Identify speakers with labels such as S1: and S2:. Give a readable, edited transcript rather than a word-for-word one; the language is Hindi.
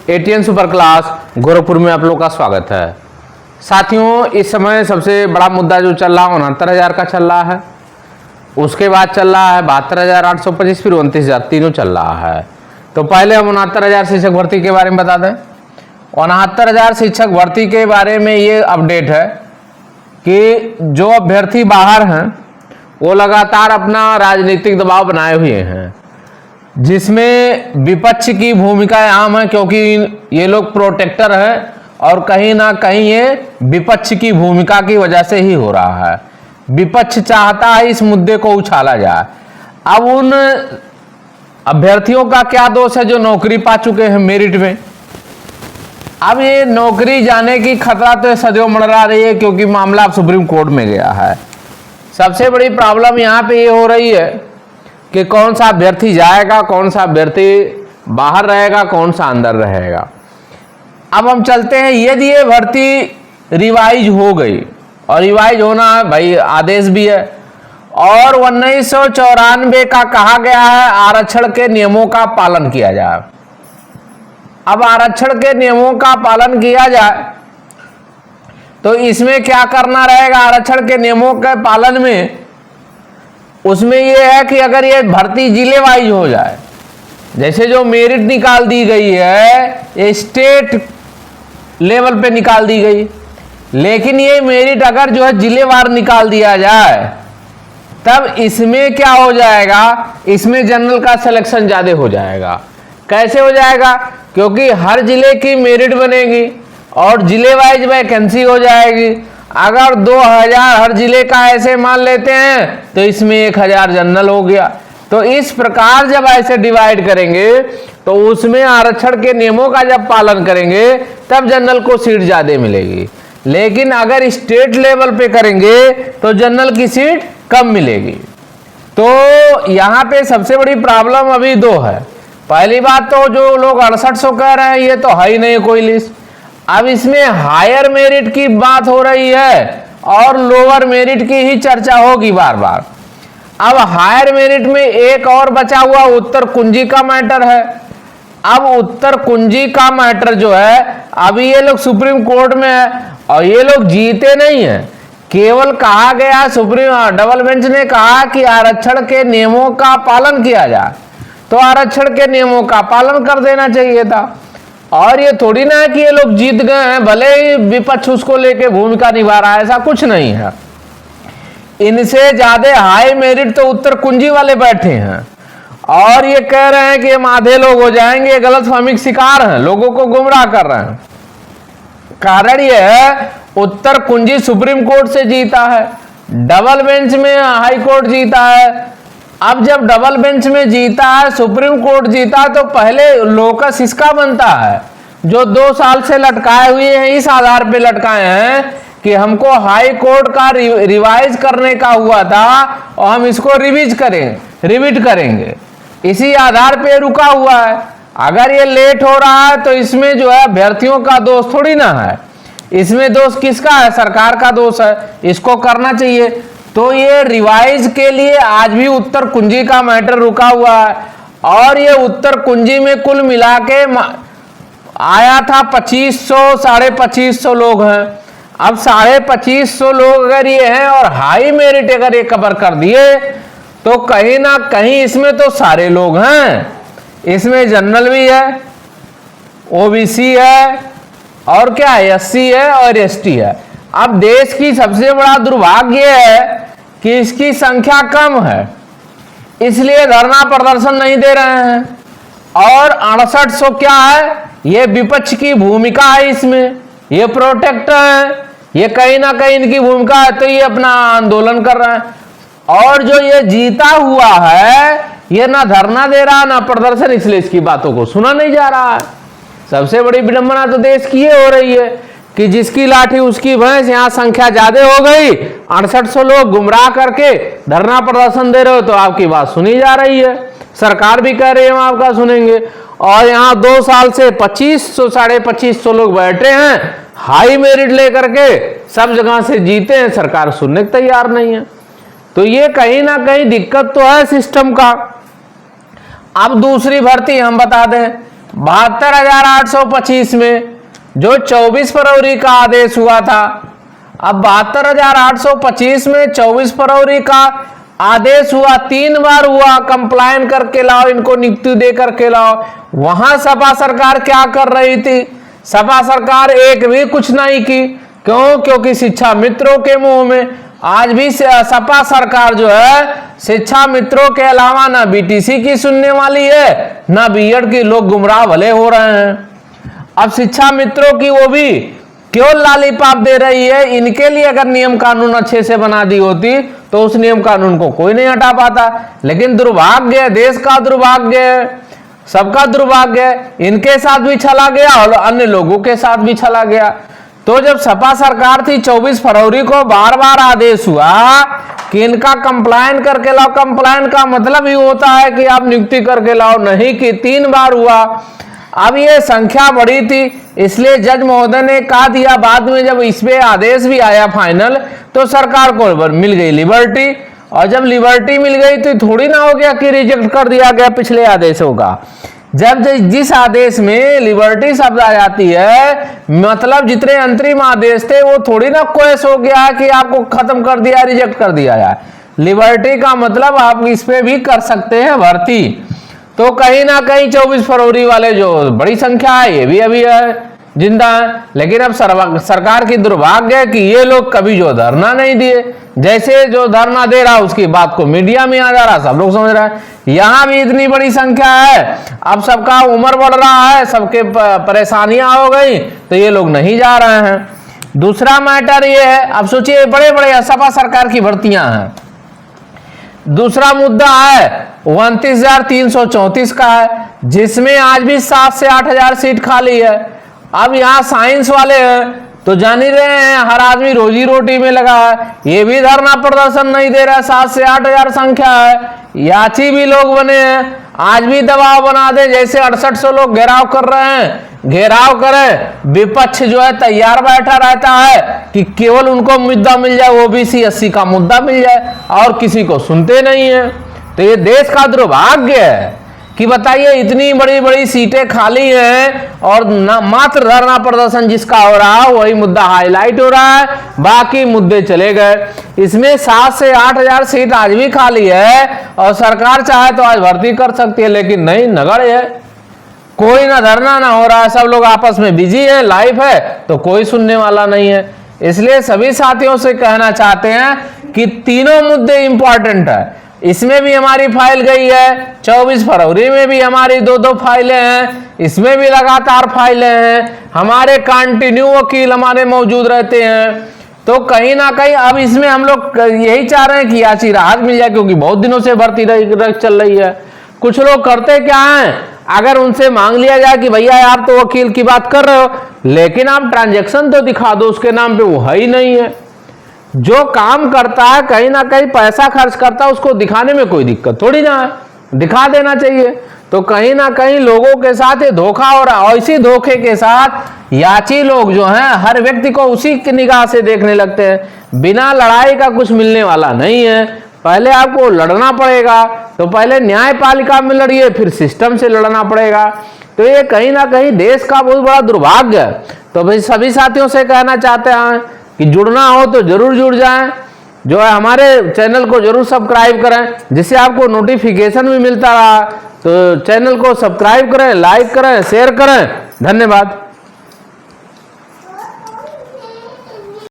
S1: एटीएन सुपर क्लास गोरखपुर में आप लोग का स्वागत है। साथियों, इस समय सबसे बड़ा मुद्दा जो चल रहा है 69,000 का चल रहा है, उसके बाद चल रहा है 72,825, फिर 29,000, तीनों चल रहा है। तो पहले हम 69,000 शिक्षक भर्ती के बारे में बता दें। 69,000 शिक्षक भर्ती के बारे में ये अपडेट है कि जो अभ्यर्थी बाहर हैं वो लगातार अपना राजनीतिक दबाव बनाए हुए हैं, जिसमें विपक्ष की भूमिका अहम है, क्योंकि ये लोग प्रोटेक्टर हैं और कहीं ना कहीं ये विपक्ष की भूमिका की वजह से ही हो रहा है। विपक्ष चाहता है इस मुद्दे को उछाला जाए। अब उन अभ्यर्थियों का क्या दोष है जो नौकरी पा चुके हैं मेरिट में। अब ये नौकरी जाने की खतरा तो सदैव मंडरा रही है, क्योंकि मामला अब सुप्रीम कोर्ट में गया है। सबसे बड़ी प्रॉब्लम यहाँ पे ये हो रही है कि कौन सा अभ्यर्थी जाएगा, कौन सा अभ्यर्थी बाहर रहेगा, कौन सा अंदर रहेगा। अब हम चलते हैं, यदि ये भर्ती रिवाइज हो गई, और रिवाइज होना है भाई, आदेश भी है, और 1994 का कहा गया है आरक्षण के नियमों का पालन किया जाए। अब आरक्षण के नियमों का पालन किया जाए तो इसमें क्या करना रहेगा। आरक्षण के नियमों के पालन में उसमें यह है कि अगर ये भर्ती जिले वाइज हो जाए, जैसे जो मेरिट निकाल दी गई है ये स्टेट लेवल पे निकाल दी गई, लेकिन ये मेरिट अगर जो है जिलेवार निकाल दिया जाए तब इसमें क्या हो जाएगा, इसमें जनरल का सिलेक्शन ज्यादा हो जाएगा। कैसे हो जाएगा? क्योंकि हर जिले की मेरिट बनेगी और जिले वाइज वैकेंसी हो जाएगी। अगर 2000 हर जिले का ऐसे मान लेते हैं तो इसमें 1000 जनरल हो गया। तो इस प्रकार जब ऐसे डिवाइड करेंगे तो उसमें आरक्षण के नियमों का जब पालन करेंगे तब जनरल को सीट ज्यादा मिलेगी। लेकिन अगर स्टेट लेवल पे करेंगे तो जनरल की सीट कम मिलेगी। तो यहाँ पे सबसे बड़ी प्रॉब्लम अभी दो है। पहली बात तो जो लोग 6800 कह रहे हैं ये तो है ही नहीं कोई लिस्ट। अब इसमें हायर मेरिट की बात हो रही है और लोअर मेरिट की ही चर्चा होगी बार बार। अब हायर मेरिट में एक और बचा हुआ उत्तर कुंजी का मैटर है। अब उत्तर कुंजी का मैटर जो है अभी ये लोग सुप्रीम कोर्ट में है और ये लोग जीते नहीं है। केवल कहा गया, सुप्रीम डबल बेंच ने कहा कि आरक्षण के नियमों का पालन किया जाए, तो आरक्षण के नियमों का पालन कर देना चाहिए था। और ये थोड़ी ना है कि ये लोग जीत गए हैं, भले ही विपक्ष उसको लेके भूमिका निभा रहा है, ऐसा कुछ नहीं है। इनसे ज्यादा हाई मेरिट तो उत्तर कुंजी वाले बैठे हैं और ये कह रहे हैं कि हम आधे लोग हो जाएंगे, गलतफहमी के शिकार हैं, लोगों को गुमराह कर रहे हैं। कारण ये है उत्तर कुंजी सुप्रीम कोर्ट से जीता है, डबल बेंच में हाई कोर्ट जीता है। अब जब डबल बेंच में जीता है, सुप्रीम कोर्ट जीता, तो पहले लोकस इसका बनता है जो 2 साल से लटकाए हुए हैं, इस आधार पे लटकाए हैं कि हमको हाई कोर्ट का रिवाइज करने का हुआ था और हम इसको रिविट करेंगे, इसी आधार पे रुका हुआ है। अगर ये लेट हो रहा है तो इसमें जो है अभ्यर्थियों का दोष थोड़ी ना है, इसमें दोष किसका है? सरकार का दोष है, इसको करना चाहिए। तो ये रिवाइज के लिए आज भी उत्तर कुंजी का मैटर रुका हुआ है और ये उत्तर कुंजी में कुल मिला के आया था 2500, 2550 लोग हैं। अब 2550 लोग अगर ये हैं और हाई मेरिट अगर ये कवर कर दिए तो कहीं ना कहीं इसमें तो सारे लोग हैं, इसमें जनरल भी है, ओबीसी है और क्या है, एससी है और एसटी है। अब देश की सबसे बड़ा दुर्भाग्य है कि इसकी संख्या कम है, इसलिए धरना प्रदर्शन नहीं दे रहे हैं। और 6800 क्या है? ये विपक्ष की भूमिका है, इसमें ये प्रोटेक्टर है, ये कहीं ना कहीं इनकी भूमिका है, तो ये अपना आंदोलन कर रहे हैं। और जो ये जीता हुआ है ये ना धरना दे रहा ना प्रदर्शन, इसलिए इसकी बातों को सुना नहीं जा रहा है। सबसे बड़ी विडंबना तो देश की ये हो रही है कि जिसकी लाठी उसकी भैंस, यहाँ संख्या ज्यादा हो गई, 6800 लोग गुमराह करके धरना प्रदर्शन दे रहे हो तो आपकी बात सुनी जा रही है, सरकार भी कह रही है हम आपका सुनेंगे। और यहाँ 2 साल से 2500, 2550 लोग बैठे हैं हाई मेरिट लेकर के, सब जगह से जीते हैं, सरकार सुनने को तैयार नहीं है। तो ये कहीं ना कहीं दिक्कत तो है सिस्टम का। अब दूसरी भर्ती हम बता दें 72,825 में जो 24 फरवरी का आदेश हुआ था। अब 72,825 में 24 फरवरी का आदेश हुआ, 3 बार हुआ, कंप्लाइन करके लाओ, इनको नियुक्ति दे करके लाओ। वहां सपा सरकार क्या कर रही थी? सपा सरकार एक भी कुछ नहीं की। क्यों? क्योंकि शिक्षा मित्रों के मुंह में आज भी सपा सरकार जो है शिक्षा मित्रों के अलावा ना बीटीसी की सुनने वाली है, ना बीएड की। लोग गुमराह भले हो रहे हैं। अब शिक्षा मित्रों की वो भी क्यों लॉलीपॉप दे रही है? इनके लिए अगर नियम कानून अच्छे से बना दी होती तो उस नियम कानून को कोई नहीं हटा पाता। लेकिन दुर्भाग्य, देश का दुर्भाग्य, सबका दुर्भाग्य, इनके साथ भी चला गया और अन्य लोगों के साथ भी चला गया। तो जब सपा सरकार थी 24 फरवरी को बार बार आदेश हुआ कि इनका कंप्लाइन करके लाओ। कंप्लाइन का मतलब ही होता है कि आप नियुक्ति करके लाओ, नहीं कि 3 बार हुआ। अब ये संख्या बढ़ी थी, इसलिए जज महोदय ने कहा दिया। बाद में जब इस पे आदेश भी आया फाइनल, तो सरकार को मिल गई लिबर्टी। और जब लिबर्टी मिल गई तो थोड़ी ना हो गया कि रिजेक्ट कर दिया गया पिछले आदेशों का। जब जिस आदेश में लिबर्टी शब्द आ जाती है, मतलब जितने अंतरिम आदेश थे वो थोड़ी ना कोएस हो गया कि आपको खत्म कर दिया, रिजेक्ट कर दिया जाए। लिबर्टी का मतलब आप इस पे भी कर सकते हैं भर्ती। तो कहीं ना कहीं 24 फरवरी वाले जो बड़ी संख्या है ये भी अभी है, जिंदा है। लेकिन अब सरकार की दुर्भाग्य है कि ये लोग कभी जो धरना नहीं दिए, जैसे जो धरना दे रहा उसकी बात को मीडिया में आ जा रहा, सब लोग समझ रहे हैं। यहां भी इतनी बड़ी संख्या है, अब सबका उम्र बढ़ रहा है, सबके परेशानियां हो गई, तो ये लोग नहीं जा रहे हैं। दूसरा मैटर ये है, अब सोचिए बड़े बड़े सपा सरकार की भर्तियां हैं। दूसरा मुद्दा है 29,334 का है, जिसमें आज भी 7 से 8,000 सीट खाली है। अब यहाँ साइंस वाले हैं तो जान ही रहे हैं, हर आदमी रोजी रोटी में लगा है, ये भी धरना प्रदर्शन नहीं दे रहा है। 7 से 8,000 संख्या है। याची भी लोग बने हैं, आज भी दबाव बना दे, जैसे 6800 लोग घेराव कर रहे हैं, घेराव करें। विपक्ष जो है तैयार बैठा रहता है कि केवल उनको मुद्दा मिल जाए, ओबीसी 80 का मुद्दा मिल जाए, और किसी को सुनते नहीं है। तो ये देश का दुर्भाग्य है कि बताइए इतनी बड़ी बड़ी सीटें खाली हैं और मात्र धरना प्रदर्शन जिसका हो रहा है वही मुद्दा हाईलाइट हो रहा है, बाकी मुद्दे चले गए। इसमें 7 से 8,000 सीट आज भी खाली है और सरकार चाहे तो आज भर्ती कर सकती है, लेकिन नहीं, नगड़ है, कोई ना धरना ना हो रहा है, सब लोग आपस में बिजी है, लाइफ है, तो कोई सुनने वाला नहीं है। इसलिए सभी साथियों से कहना चाहते हैं कि तीनों मुद्दे इंपॉर्टेंट है। इसमें भी हमारी फाइल गई है, 24 फरवरी में भी हमारी 2-2 फाइलें हैं, इसमें भी लगातार फाइलें हैं, हमारे कंटिन्यू वकील हमारे मौजूद रहते हैं। तो कहीं ना कहीं अब इसमें हम लोग यही चाह रहे हैं कि याची राहत मिल जाए, क्योंकि बहुत दिनों से भर्ती चल रही है। कुछ लोग करते क्या हैं, अगर उनसे मांग लिया जाए कि भैया आप तो वकील की बात कर रहे हो, लेकिन आप ट्रांजैक्शन तो दिखा दो उसके नाम पे, वो है ही नहीं है। जो काम करता है कहीं ना कहीं पैसा खर्च करता है, उसको दिखाने में कोई दिक्कत थोड़ी ना है, दिखा देना चाहिए। तो कहीं ना कहीं लोगों के साथ ये धोखा हो रहा है। इसी धोखे के साथ याची लोग जो हैं हर व्यक्ति को उसी की निगाह से देखने लगते हैं। बिना लड़ाई का कुछ मिलने वाला नहीं है, पहले आपको लड़ना पड़ेगा। तो पहले न्यायपालिका में लड़िए, फिर सिस्टम से लड़ना पड़ेगा। तो ये कहीं ना कहीं देश का बहुत बड़ा दुर्भाग्य है। तो भाई सभी साथियों से कहना चाहते हैं कि जुड़ना हो तो जरूर जुड़ जाएं, जो है हमारे चैनल को जरूर सब्सक्राइब करें, जिससे आपको नोटिफिकेशन भी मिलता रहा। तो चैनल को सब्सक्राइब करें, लाइक करें, शेयर करें। धन्यवाद।